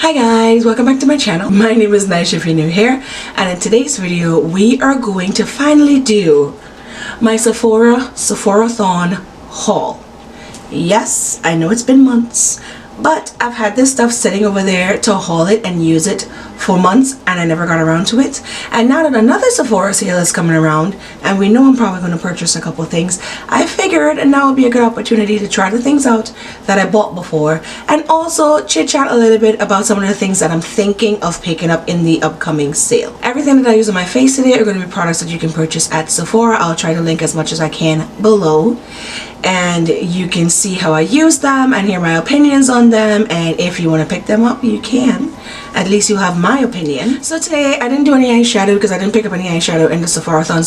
Hi guys, welcome back to my channel. My name is Naisha if you're new here, and in today's video we are going to finally do my Sephorathon haul. Yes, I know it's been months, but I've had this stuff sitting over there to haul it and use it for months and I never got around to it. And now that another Sephora sale is coming around and we know I'm probably going to purchase a couple things, I figured now would be a good opportunity to try the things out that I bought before and also chit chat a little bit about some of the things that I'm thinking of picking up in the upcoming sale. Everything that I use on my face today are going to be products that you can purchase at Sephora. I'll try to link as much as I can below, and you can see how I use them and hear my opinions on them, and if you want to pick them up you can. At least you have my opinion. So today I didn't do any eyeshadow because I didn't pick up any eyeshadow in the Sephorathon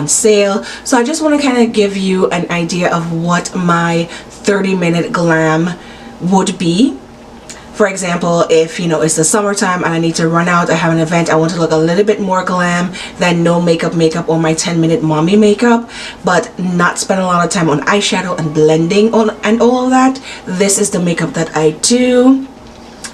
sale. So I just want to kind of give you an idea of what my 30-minute glam would be. For example, if you know it's the summertime and I need to run out, I have an event, I want to look a little bit more glam than no makeup or my 10-minute mommy makeup, but not spend a lot of time on eyeshadow and blending on and all of that. This is the makeup that I do,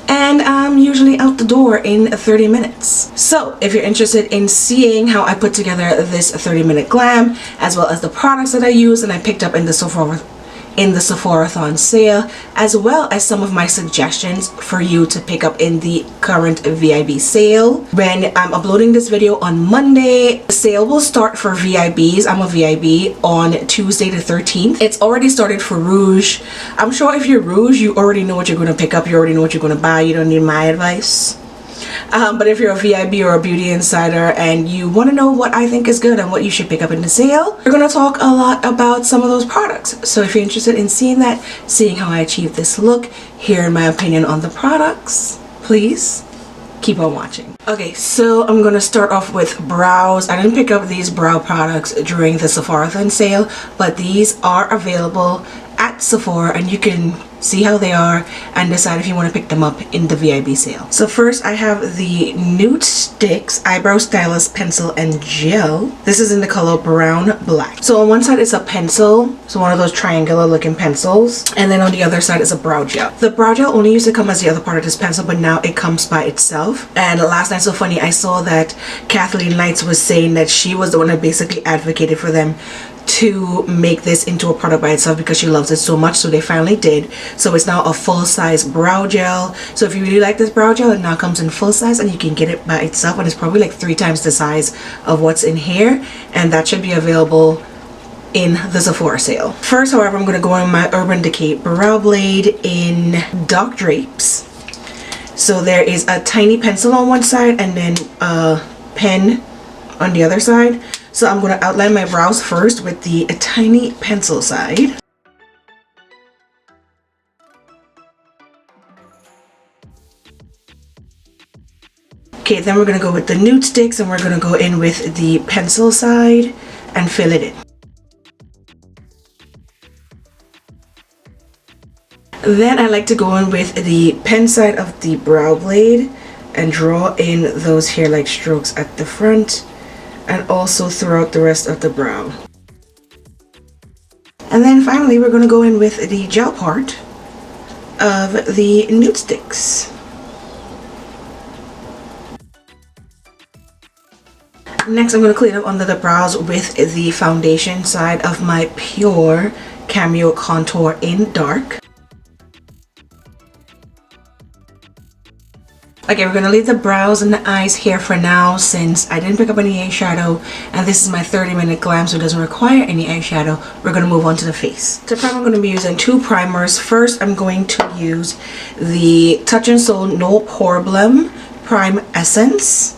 and I'm usually out the door in 30 minutes. So if you're interested in seeing how I put together this 30-minute glam, as well as the products that I use and I picked up in the Sephorathon sale, as well as some of my suggestions for you to pick up in the current VIB sale. When I'm uploading this video on Monday, the sale will start for VIBs. I'm a VIB on Tuesday the 13th. It's already started for Rouge. I'm sure if you're Rouge, you already know what you're going to pick up. You already know what you're going to buy. You don't need my advice. But if you're a VIB or a beauty insider and you want to know what I think is good and what you should pick up in the sale, we're going to talk a lot about some of those products. So if you're interested in seeing that, seeing how I achieve this look, hearing my opinion on the products, please keep on watching. Okay, so I'm going to start off with brows. I didn't pick up these brow products during the Sephorathon sale, but these are available at Sephora and you can see how they are and decide if you want to pick them up in the VIB sale. So first I have the Nude Sticks Eyebrow Stylist Pencil and Gel. This is in the color Brown Black. So on one side it's a pencil, so one of those triangular looking pencils, and then on the other side is a brow gel. The brow gel only used to come as the other part of this pencil, but now it comes by itself. And last night, so funny, I saw that Kathleen Lights was saying that she was the one that basically advocated for them to make this into a product by itself because she loves it so much, so they finally did. So it's now a full-size brow gel. So if you really like this brow gel, it now comes in full size and you can get it by itself, and it's probably like 3 times the size of what's in here, and that should be available in the Sephora sale. First, however, I'm going to go on my Urban Decay brow blade in Dark Drapes. So there is a tiny pencil on one side and then a pen on the other side. So I'm going to outline my brows first with the tiny pencil side. Okay, then we're going to go with the Nude Sticks and we're going to go in with the pencil side and fill it in. Then I like to go in with the pen side of the brow blade and draw in those hair-like strokes at the front and also throughout the rest of the brow. And then finally we're going to go in with the gel part of the Nude Sticks. Next I'm going to clean up under the brows with the foundation side of my Pure Cameo Contour in Dark. Okay, we're going to leave the brows and the eyes here for now since I didn't pick up any eyeshadow and this is my 30-minute glam, so it doesn't require any eyeshadow. We're going to move on to the face. To prime, I'm going to be using 2 primers. First, I'm going to use the Touch in Sol No Problem Prime Essence.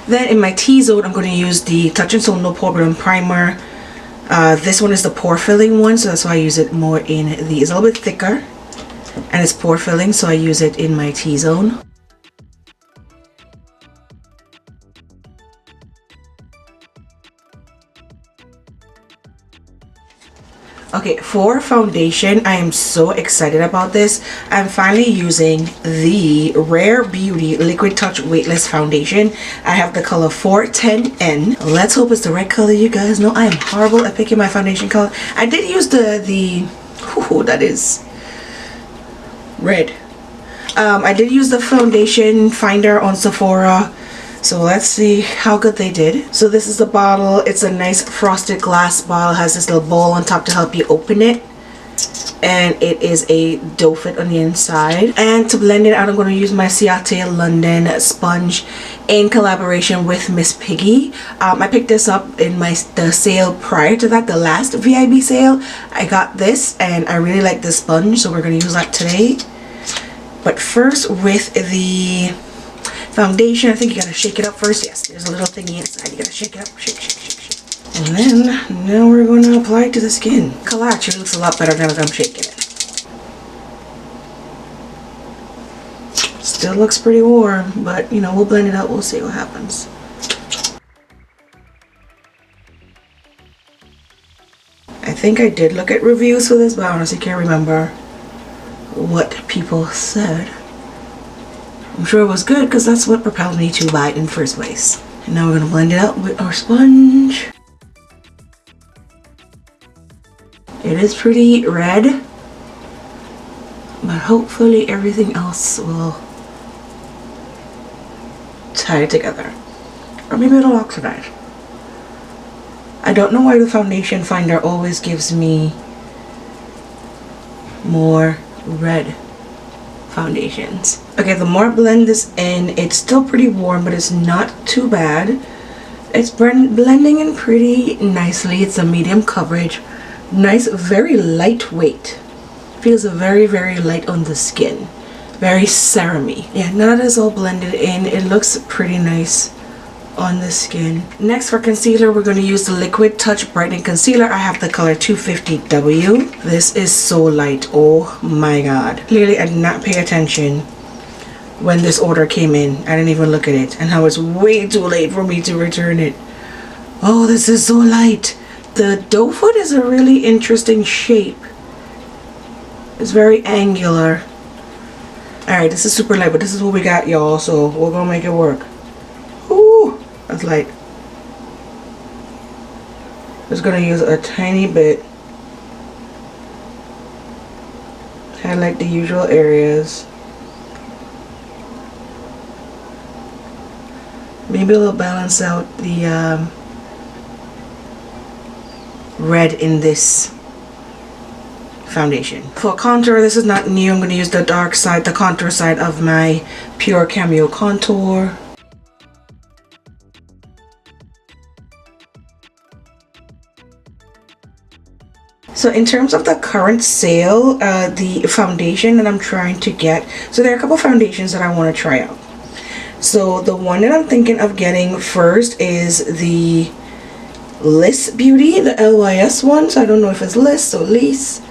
Then in my T-zone, I'm going to use the Touch in Sol No Problem Primer. This one is the pore filling one, so that's why I use it more in the, it's a little bit thicker. And it's pore filling, so I use it in my T-zone. Okay, for foundation, I am so excited about this. I'm finally using the Rare Beauty Liquid Touch Weightless Foundation. I have the color 410N. Let's hope it's the right color. You guys know I am horrible at picking my foundation color. I did use the Ooh, that is red. I did use the foundation finder on Sephora, so let's see how good they did. So this is the bottle. It's a nice frosted glass bottle. It has this little bowl on top to help you open it, and it is a doe foot on the inside. And to blend it out, I'm going to use my Ciate London sponge in collaboration with Miss Piggy. I picked this up in the sale prior to that, the last VIB sale. I got this and I really like this sponge, so we're going to use that today. But first, with the foundation, I think you gotta shake it up first. Yes, there's a little thingy inside. You gotta shake it up, shake, shake, shake, shake. And then, now we're gonna apply it to the skin. Color actually looks a lot better now that I'm shaking it. Still looks pretty warm, but you know, we'll blend it out, we'll see what happens. I think I did look at reviews for this, but I honestly can't remember what people said. I'm sure it was good because that's what propelled me to buy it in the first place. And now we're going to blend it out with our sponge. It is pretty red, but hopefully everything else will tie it together. Or maybe it'll oxidize. I don't know why the foundation finder always gives me more red foundations. Okay, the more I blend this in, it's still pretty warm, but it's not too bad. It's blending in pretty nicely. It's a medium coverage. Nice, very lightweight. Feels very, very light on the skin. Very serum-y. Yeah, now that it's all blended in, it looks pretty nice on the skin. Next, for concealer, we're going to use the Liquid Touch Brightening Concealer. I have the color 250W. This is so light. Oh my god. Clearly, I did not pay attention when this order came in. I didn't even look at it. And how it's way too late for me to return it. Oh, this is so light. The doe foot is a really interesting shape. It's very angular. Alright, this is super light, but this is what we got, y'all. So we're going to make it work. Ooh. That's light. Just gonna use a tiny bit. Highlight the usual areas. Maybe it'll balance out the red in this foundation. For contour, this is not new. I'm going to use the dark side, the contour side of my Pure Cameo Contour. So in terms of the current sale, the foundation that I'm trying to get, so there are a couple foundations that I want to try out. So the one that I'm thinking of getting first is the Liss Beauty, the LYS one. So I don't know if it's Liss or Liss.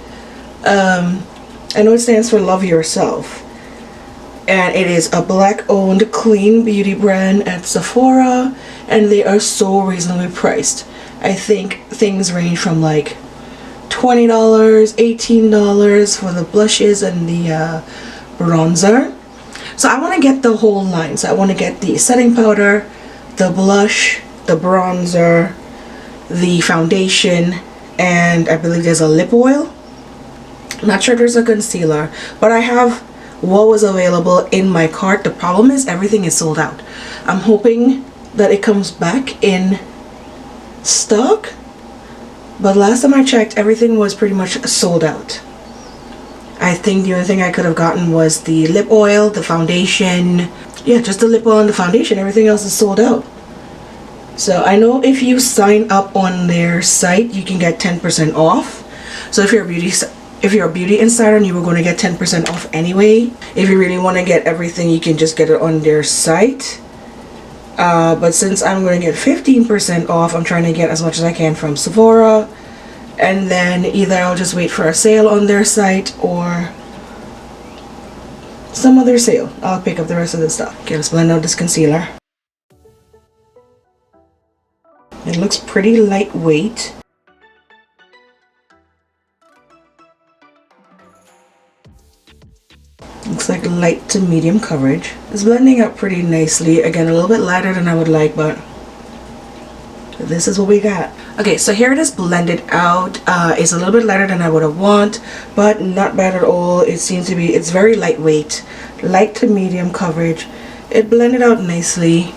I know it stands for Love Yourself. And it is a black owned clean beauty brand at Sephora, and they are so reasonably priced. I think things range from like $20, $18 for the blushes and the bronzer. So I want to get the whole line. So I want to get the setting powder, the blush, the bronzer, the foundation, and I believe there's a lip oil. I'm not sure there's a concealer, but I have what was available in my cart. The problem is everything is sold out. I'm hoping that it comes back in stock, but last time I checked, everything was pretty much sold out. I think the only thing I could have gotten was the lip oil, the foundation. Yeah, just the lip oil and the foundation. Everything else is sold out. So I know if you sign up on their site, you can get 10% off. So if you're a beauty insider and you were going to get 10% off anyway, if you really want to get everything, you can just get it on their site. But since I'm going to get 15% off, I'm trying to get as much as I can from Sephora. And then either I'll just wait for a sale on their site or some other sale. I'll pick up the rest of the stuff. Okay, let's blend out this concealer. It looks pretty lightweight. Looks like light to medium coverage. It's blending up pretty nicely. Again, a little bit lighter than I would like, but this is what we got. Okay, so here it is blended out. It's a little bit lighter than I would have want, but not bad at all. It seems to be, it's very lightweight, light to medium coverage. It blended out nicely.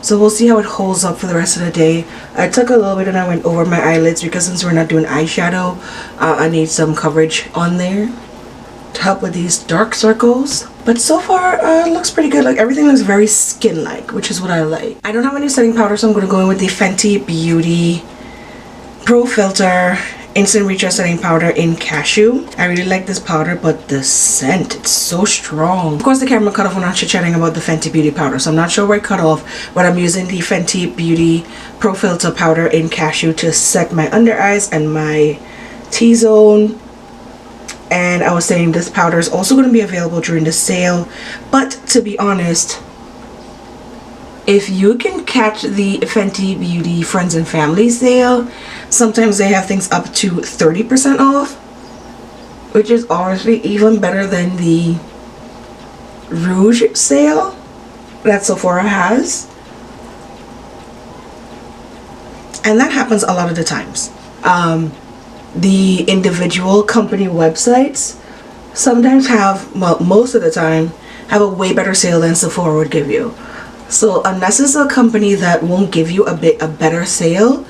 So we'll see how it holds up for the rest of the day. I took a little bit and I went over my eyelids because since we're not doing eyeshadow, I need some coverage on there to help with these dark circles. But so far, it looks pretty good. Like everything looks very skin-like, which is what I like. I don't have any setting powder, so I'm going to go in with the Fenty Beauty Pro Filter Instant Recharge Setting Powder in Cashew. I really like this powder, but the scent, it's so strong. Of course, the camera cut off when I'm chit-chatting about the Fenty Beauty powder, so I'm not sure where it cut off, but I'm using the Fenty Beauty Pro Filter Powder in Cashew to set my under eyes and my T-zone. And I was saying this powder is also going to be available during the sale, but to be honest, if you can catch the Fenty Beauty Friends and Family sale, sometimes they have things up to 30% off, which is honestly even better than the Rouge sale that Sephora has. And that happens a lot of the times. The individual company websites sometimes have, well, most of the time, have a way better sale than Sephora would give you. So unless it's a company that won't give you a better sale,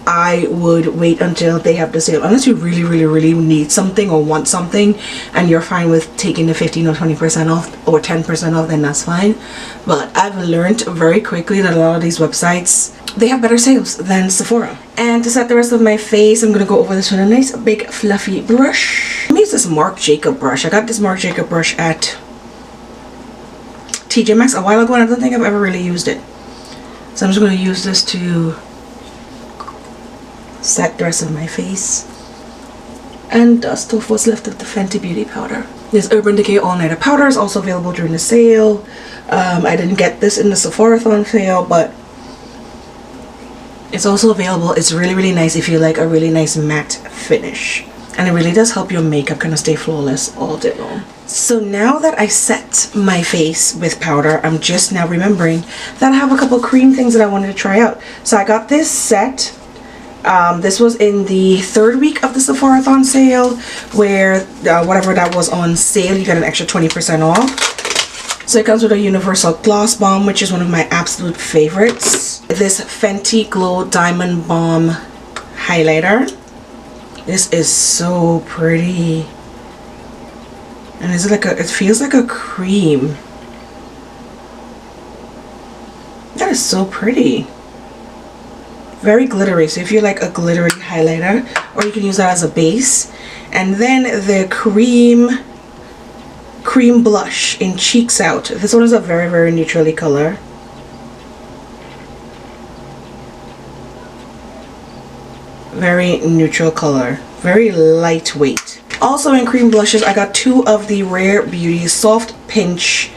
I would wait until they have the sale. Unless you really need something or want something and you're fine with taking the 15 or 20% off or 10% off, then that's fine. But I've learned very quickly that a lot of these websites, they have better sales than Sephora. And to set the rest of my face, I'm going to go over this with a nice big fluffy brush. I'm going to use this Marc Jacob brush. I got this Marc Jacob brush at TJ Maxx a while ago and I don't think I've ever really used it. So I'm just going to use this to set the rest of my face and dust off what's left of the Fenty Beauty powder. This Urban Decay All Nighter powder is also available during the sale. I didn't get this in the Sephorathon sale, but it's also available. It's really nice if you like a really nice matte finish, and it really does help your makeup kind of stay flawless all day long. So now that I set my face with powder, I'm just now remembering that I have a couple cream things that I wanted to try out. So I got this set. This was in the third week of the Sephorathon sale, where whatever that was on sale, you got an extra 20% off. So it comes with a universal gloss bomb, which is one of my absolute favorites. This Fenty Glow Diamond Bomb highlighter. This is so pretty. And it's like it feels like a cream. That is so pretty. Very glittery, so if you like a glittery highlighter, or you can use that as a base. And then the cream blush in Cheeks Out. This one is a very neutrally color. Very neutral color, very lightweight. Also in cream blushes, I got two of the Rare Beauty Soft Pinch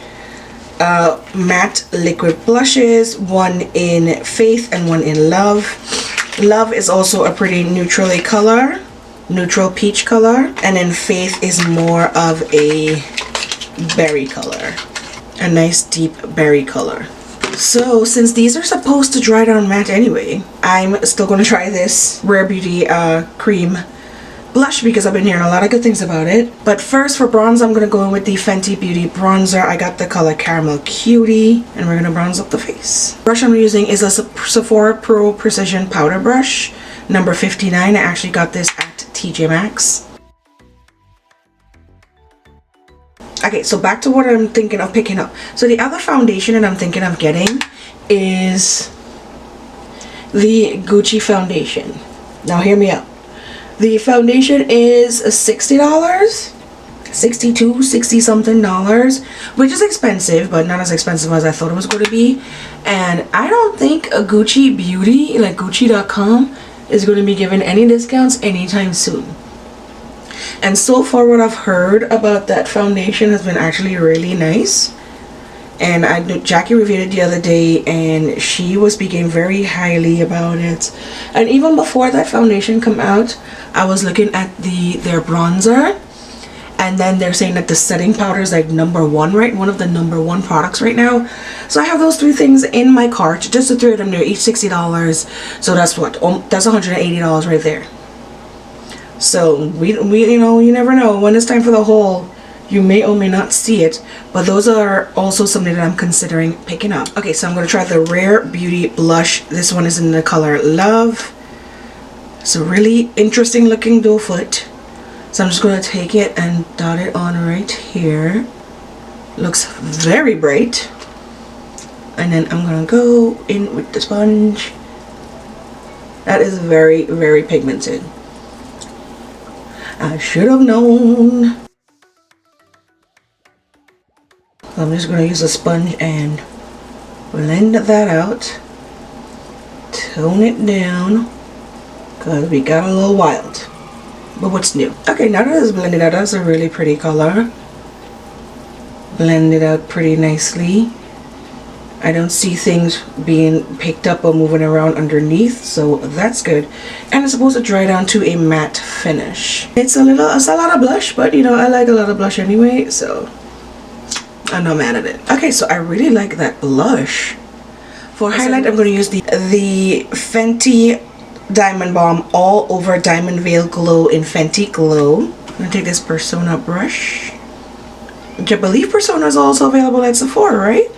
matte liquid blushes, one in Faith and one in Love. Love is also a pretty neutrally color, neutral peach color, and then Faith is more of a berry color, a nice deep berry color. So since these are supposed to dry down matte anyway, I'm still going to try this Rare Beauty cream blush because I've been hearing a lot of good things about it. But first for bronze, I'm going to go in with the Fenty Beauty bronzer. I got the color Caramel Cutie, and we're going to bronze up the face. The brush I'm using is a Sephora Pro Precision Powder Brush, number 59. I actually got this at TJ Maxx. Okay, so back to what I'm thinking of picking up. So the other foundation that I'm thinking of getting is the Gucci foundation. Now hear me out. The foundation is $60, $62, 60 something dollars, which is expensive, but not as expensive as I thought it was going to be. And I don't think a Gucci Beauty, like Gucci.com, is going to be giving any discounts anytime soon. And so far what I've heard about that foundation has been actually really nice. And Jackie reviewed it the other day and she was speaking very highly about it. And even before that foundation come out, I was looking at their bronzer, And then they're saying that the setting powder is like #1, right? One of the #1 products right now. So I have those 3 things in my cart, just the 3 of them. They're each $60. So that's what, that's $180 right there. So we you know, you never know when it's time for the haul. You may or may not see it, but those are also something that I'm considering picking up. Okay, so I'm going to try the Rare Beauty blush. This one is in the color Love. It's a really interesting looking doe foot. So I'm just going to take it and dot it on right here. Looks very bright. And then I'm going to go in with the sponge. That is very, very pigmented. I should have known. I'm just going to use a sponge and blend that out. Tone it down. Because we got a little wild. But what's new? Okay, now that it's blended out, that's a really pretty color. Blend it out pretty nicely. I don't see things being picked up or moving around underneath, so that's good. And it's supposed to dry down to a matte finish. It's a lot of blush, but you know, I like a lot of blush anyway, so I'm not mad at it. Okay, so I really like that blush. For highlight, I'm going to use the Fenty Diamond Balm All Over Diamond Veil Glow in Fenty Glow. I'm going to take this Persona brush, which I believe Persona is also available at Sephora, right?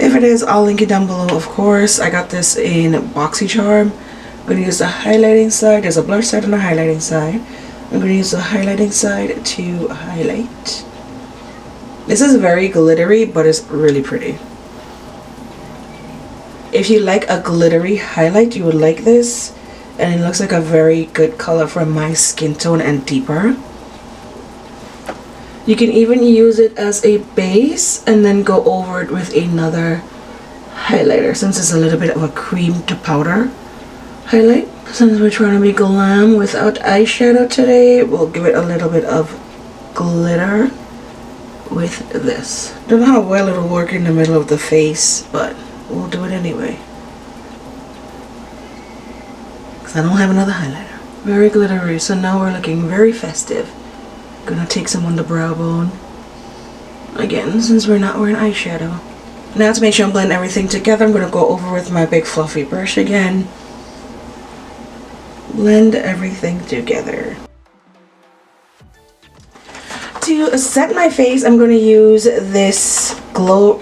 If it is, I'll link it down below, of course. I got this in BoxyCharm. I'm going to use the highlighting side. There's a blush side and a highlighting side. I'm going to use the highlighting side to highlight. This is very glittery, but it's really pretty. If you like a glittery highlight, you would like this. And it looks like a very good color for my skin tone and deeper. You can even use it as a base and then go over it with another highlighter, since it's a little bit of a cream to powder highlight. Since we're trying to be glam without eyeshadow today, we'll give it a little bit of glitter with this. Don't know how well it'll work in the middle of the face, but we'll do it anyway. Because I don't have another highlighter. Very glittery, so now we're looking very festive. Gonna take some on the brow bone. Again, since we're not wearing eyeshadow. Now to make sure I'm blending everything together, I'm gonna go over with my big fluffy brush again. Blend everything together. To set my face, I'm going to use this glow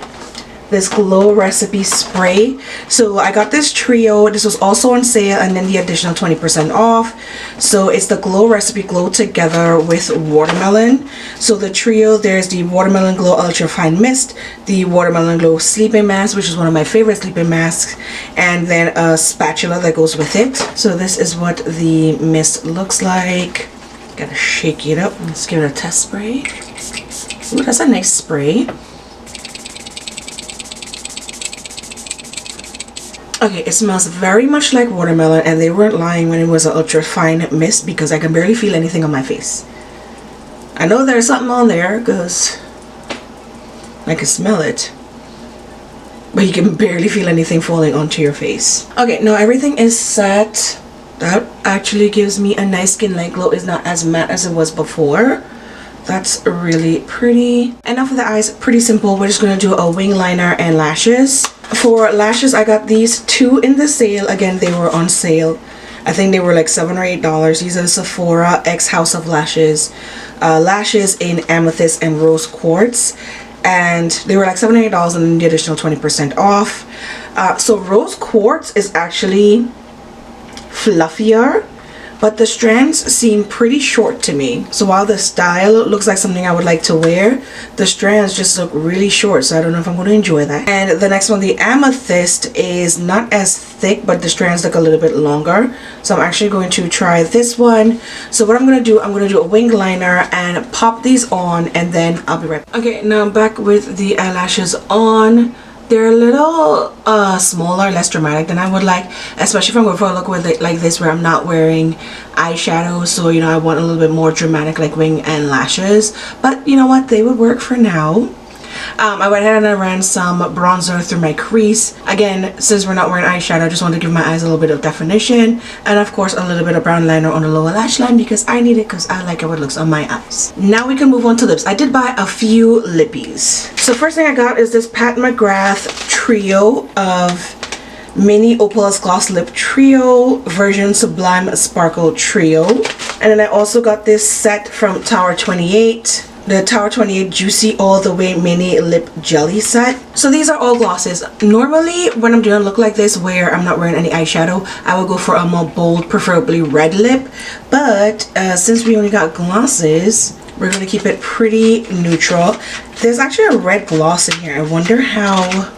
recipe spray. So I got this trio. This was also on sale, and then the additional 20% off. So it's the Glow Recipe Glow Together with Watermelon. So the trio, there's the Watermelon Glow Ultra Fine Mist, the Watermelon Glow Sleeping Mask, which is one of my favorite sleeping masks, and then a spatula that goes with it. So this is what the mist looks like. Gotta shake it up. Let's give it a test spray. Ooh, that's a nice spray. Okay, it smells very much like watermelon, and they weren't lying when it was an ultra fine mist, because I can barely feel anything on my face. I know there's something on there because I can smell it, but you can barely feel anything falling onto your face. Okay, now everything is set. That actually gives me a nice skin light glow. It's not as matte as it was before. That's really pretty. And now for the eyes, pretty simple. We're just going to do a wing liner and lashes. For lashes, I got these 2 in the sale. Again, they were on sale. I think they were like $7 or $8. These are the Sephora X House of Lashes. Lashes in Amethyst and Rose Quartz. And they were like $7 or $8, and then the additional 20% off. So Rose Quartz is actually fluffier, but the strands seem pretty short to me. So while the style looks like something I would like to wear, the strands just look really short, so I don't know if I'm going to enjoy that. And the next one, the Amethyst, is not as thick, but the strands look a little bit longer, so I'm actually going to try this one. So what I'm going to do, I'm going to do a wing liner and pop these on, and then I'll be right back. Okay, now I'm back with the eyelashes on. They're a little smaller, less dramatic than I would like, especially if I'm going for a look with it like this where I'm not wearing eyeshadow. So, you know, I want a little bit more dramatic like wing and lashes. But you know what? They would work for now. I went ahead and I ran some bronzer through my crease. Again, since we're not wearing eyeshadow, I just wanted to give my eyes a little bit of definition, and of course a little bit of brown liner on the lower lash line because I need it, because I like how it looks on my eyes. Now we can move on to lips. I did buy a few lippies. So first thing I got is this Pat McGrath trio of mini opal's gloss lip trio version sublime sparkle trio, and then I also got this set from Tower 28, the Tower 28 Juicy All The Way Mini Lip Jelly Set. So these are all glosses. Normally when I'm doing a look like this where I'm not wearing any eyeshadow, I would go for a more bold, preferably red lip, but since we only got glosses, we're going to keep it pretty neutral. There's actually a red gloss in here. I wonder how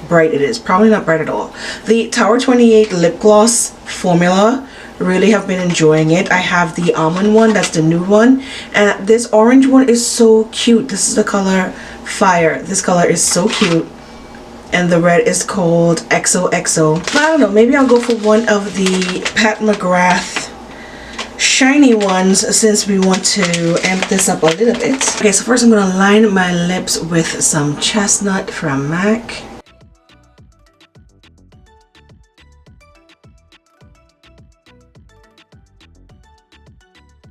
bright it is. Probably not bright at all. The Tower 28 lip gloss formula, really have been enjoying it. I have the almond one, that's the nude one, and this orange one is so cute. This is the color Fire. This color is so cute, and the red is called XOXO. But I don't know, maybe I'll go for one of the Pat McGrath shiny ones since we want to amp this up a little bit. Okay, so first I'm going to line my lips with some Chestnut from MAC.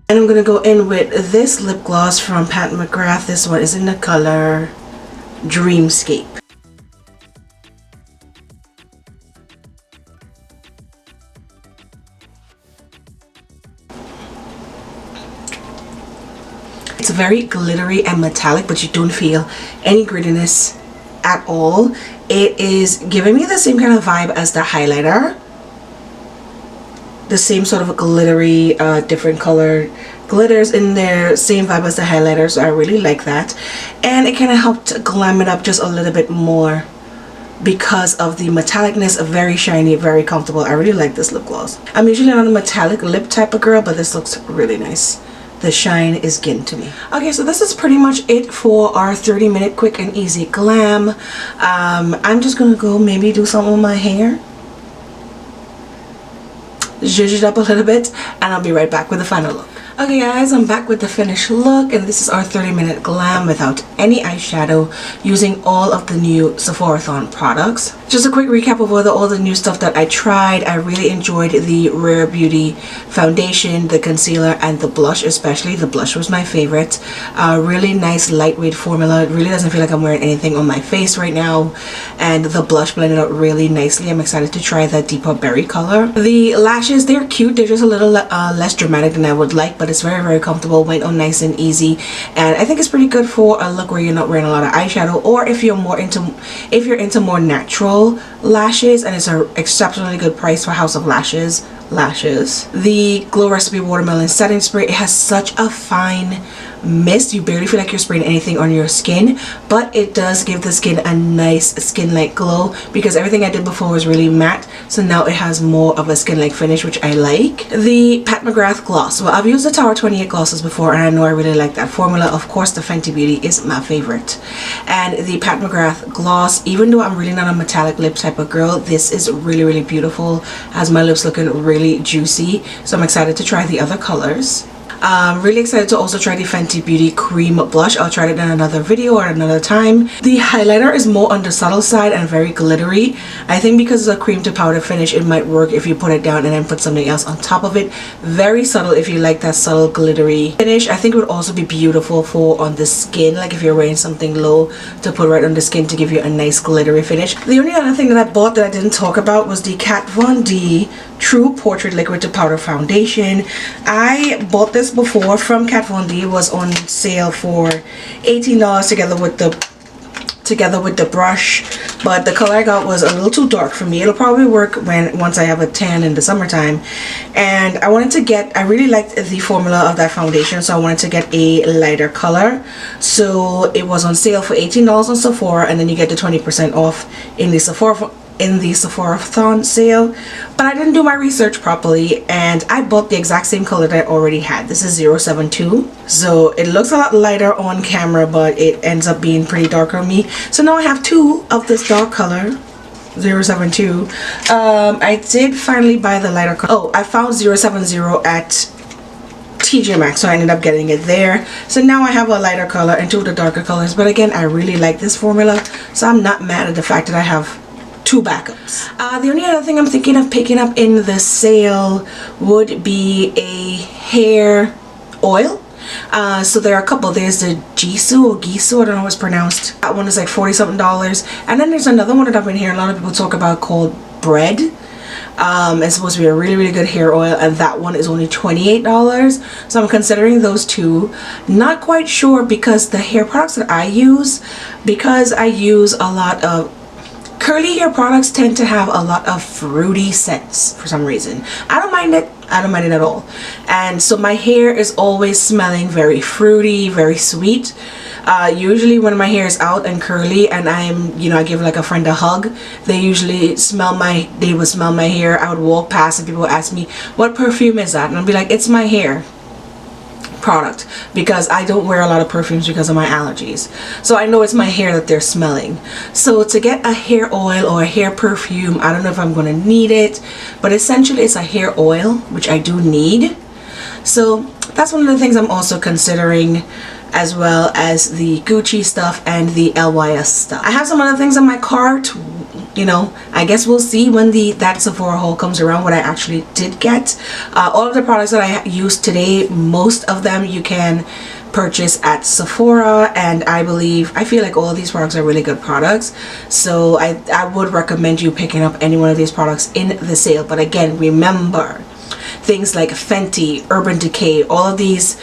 And I'm going to go in with this lip gloss from Pat McGrath. This one is in the color Dreamscape. It's very glittery and metallic, but you don't feel any grittiness at all. It is giving me the same kind of vibe as the highlighter. The same sort of a glittery, different colored glitters in there, same vibe as the highlighter, so I really like that. And it kind of helped glam it up just a little bit more because of the metallicness. Very shiny, very comfortable. I really like this lip gloss. I'm usually not a metallic lip type of girl, but this looks really nice. The shine is getting to me. Okay, so this is pretty much it for our 30-minute quick and easy glam. I'm just gonna go maybe do something with my hair, zhuzh it up a little bit, and I'll be right back with the final look. Okay guys, I'm back with the finished look, and this is our 30-minute glam without any eyeshadow, using all of the new Sephorathon products. Just a quick recap of all the new stuff that I tried. I really enjoyed the Rare Beauty foundation, the concealer, and the blush. Especially the blush was my favorite. Really nice lightweight formula. It really doesn't feel like I'm wearing anything on my face right now, and the blush blended out really nicely. I'm excited to try that deeper berry color. The lashes, they're cute. They're just a little less dramatic than I would like, but it's very comfortable, went on nice and easy, and I think it's pretty good for a look where you're not wearing a lot of eyeshadow, or if you're into more natural lashes, and it's an exceptionally good price for House of Lashes lashes. The Glow Recipe Watermelon Setting Spray, it has such a fine mist. You barely feel like you're spraying anything on your skin, but it does give the skin a nice skin-like glow, because everything I did before was really matte, so now it has more of a skin-like finish, which I like. The Pat McGrath gloss, well, I've used the Tower 28 glosses before, and I know I really like that formula. Of course, the Fenty Beauty is my favorite, and the Pat McGrath gloss, even though I'm really not a metallic lip type of girl, this is really beautiful, has my lips looking really juicy, so I'm excited to try the other colors. Really excited to also try the Fenty Beauty cream blush. I'll try it in another video or another time. The highlighter is more on the subtle side and very glittery. I think because it's a cream to powder finish, it might work if you put it down and then put something else on top of it. Very subtle if you like that subtle glittery finish. I think it would also be beautiful for on the skin, like if you're wearing something low, to put right on the skin to give you a nice glittery finish. The only other thing that I bought that I didn't talk about was the Kat Von D True Portrait Liquid to Powder Foundation. I bought this before from Kat Von D. It was on sale for $18 together with the brush, but the color I got was a little too dark for me. It'll probably work once I have a tan in the summertime, and I really liked the formula of that foundation, so I wanted to get a lighter color. So it was on sale for $18 on Sephora, and then you get the 20% off in the Sephorathon sale. But I didn't do my research properly, and I bought the exact same color that I already had. This is 072, so it looks a lot lighter on camera, but it ends up being pretty dark on me. So now I have two of this dark color, 072. I did finally buy the lighter color. Oh, I found 070 at TJ Maxx, so I ended up getting it there. So now I have a lighter color and two of the darker colors, but again, I really like this formula, so I'm not mad at the fact that I have two backups. The only other thing I'm thinking of picking up in the sale would be a hair oil. So there are a couple. There's the Jisoo or Gisu, I don't know how it's pronounced. That one is like $40 something, and then there's another one that I've been hearing a lot of people talk about called Bread. It's supposed to be a really good hair oil, and that one is only $28. So I'm considering those two. Not quite sure, because the hair products that I use, because I use a lot of curly hair products, tend to have a lot of fruity scents for some reason. I don't mind it. I don't mind it at all. And so my hair is always smelling very fruity, very sweet. Usually when my hair is out and curly and I'm, you know, I give like a friend a hug, they usually would smell my hair. I would walk past and people would ask me, what perfume is that? And I'd be like, it's my hair product, because I don't wear a lot of perfumes because of my allergies. So I know it's my hair that they're smelling. So to get a hair oil or a hair perfume, I don't know if I'm going to need it, but essentially it's a hair oil, which I do need. So that's one of the things I'm also considering, as well as the Gucci stuff and the LYS stuff. I have some other things in my cart. You know, I guess we'll see when that Sephora haul comes around what I actually did get. All of the products that I used today, most of them you can purchase at Sephora, and I feel like all of these products are really good products. So I would recommend you picking up any one of these products in the sale. But again, remember, things like Fenty, Urban Decay, all of these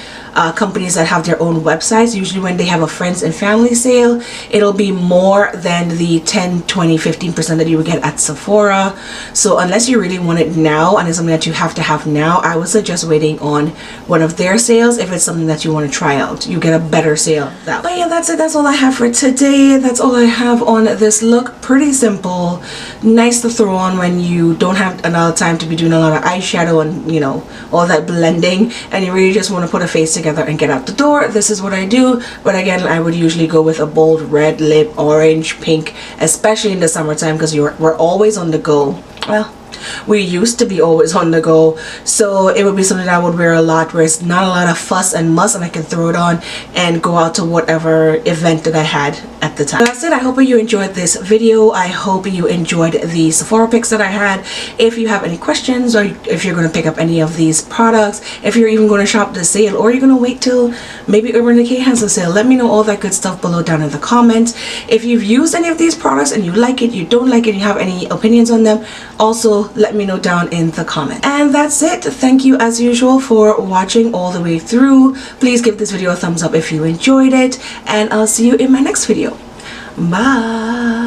companies that have their own websites, usually when they have a friends and family sale, it'll be more than the 10, 20, 15% that you would get at Sephora. So unless you really want it now and it's something that you have to have now, I would suggest waiting on one of their sales. If it's something that you want to try out, you get a better sale that way. But yeah, that's it. That's all I have for today. That's all I have on this look. Pretty simple, nice to throw on when you don't have another time to be doing a lot of eyeshadow and, you know, all that blending, and you really just want to put a face together and get out the door. This is what I do. But again, I would usually go with a bold red lip, orange, pink, especially in the summertime, because we're always on the go. Well, we used to be always on the go, so it would be something that I would wear a lot, where it's not a lot of fuss and muss, and I can throw it on and go out to whatever event that I had at the time. That's it. I hope you enjoyed this video. I hope you enjoyed the Sephora picks that I had. If you have any questions, or if you're going to pick up any of these products, if you're even going to shop the sale, or you're going to wait till maybe Urban Decay has a sale, let me know all that good stuff below down in the comments. If you've used any of these products and you like it, you don't like it, you have any opinions on them, also let me know down in the comments. And that's it. Thank you as usual for watching all the way through. Please give this video a thumbs up if you enjoyed it, and I'll see you in my next video. Bye.